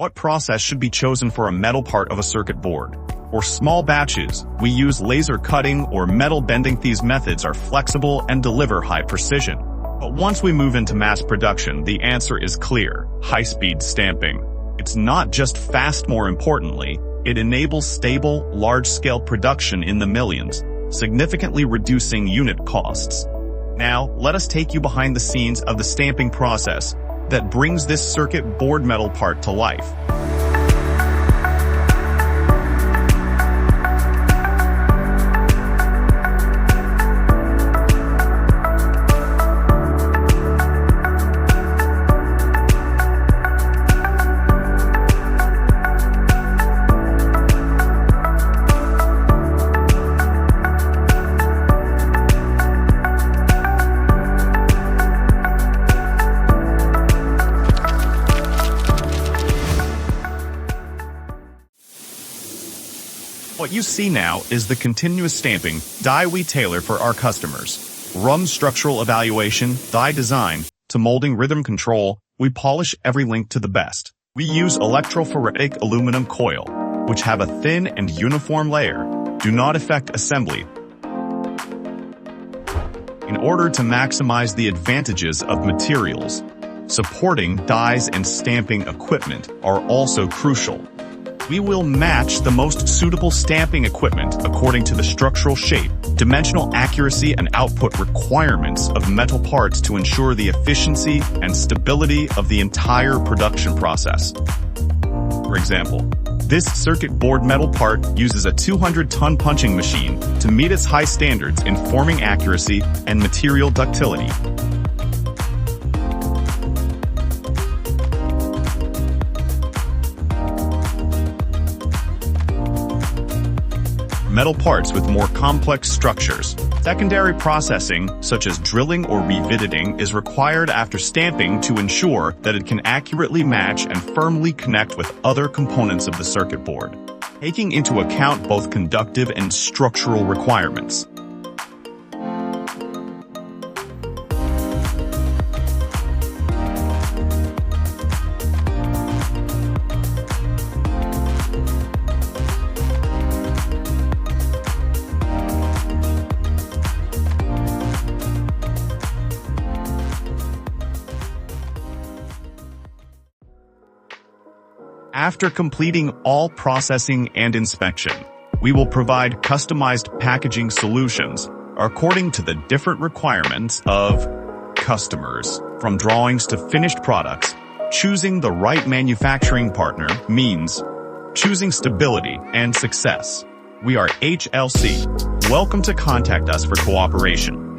What process should be chosen for a metal part of a circuit board? For small batches, we use laser cutting or metal bending. These methods are flexible and deliver high precision. But once we move into mass production, the answer is clear: high-speed stamping. It's not just fast, more importantly, it enables stable, large-scale production in the millions, significantly reducing unit costs. Now, let us take you behind the scenes of the stamping process that brings this circuit board metal part to life. What you see now is the continuous stamping die we tailor for our customers. From structural evaluation, die design, to molding rhythm control, we polish every link to the best. We use electrophoretic aluminum coil, which have a thin and uniform layer, do not affect assembly, in order to maximize the advantages of materials. Supporting dies and stamping equipment are also crucial. We will match the most suitable stamping equipment according to the structural shape, dimensional accuracy, and output requirements of metal parts to ensure the efficiency and stability of the entire production process. For example, this circuit board metal part uses a 200-ton punching machine to meet its high standards in forming accuracy and material ductility. Metal parts with more complex structures. Secondary processing, such as drilling or riveting, is required after stamping to ensure that it can accurately match and firmly connect with other components of the circuit board, taking into account both conductive and structural requirements. After completing all processing and inspection, we will provide customized packaging solutions according to the different requirements of customers. From drawings to finished products, choosing the right manufacturing partner means choosing stability and success. We are HLC. Welcome to contact us for cooperation.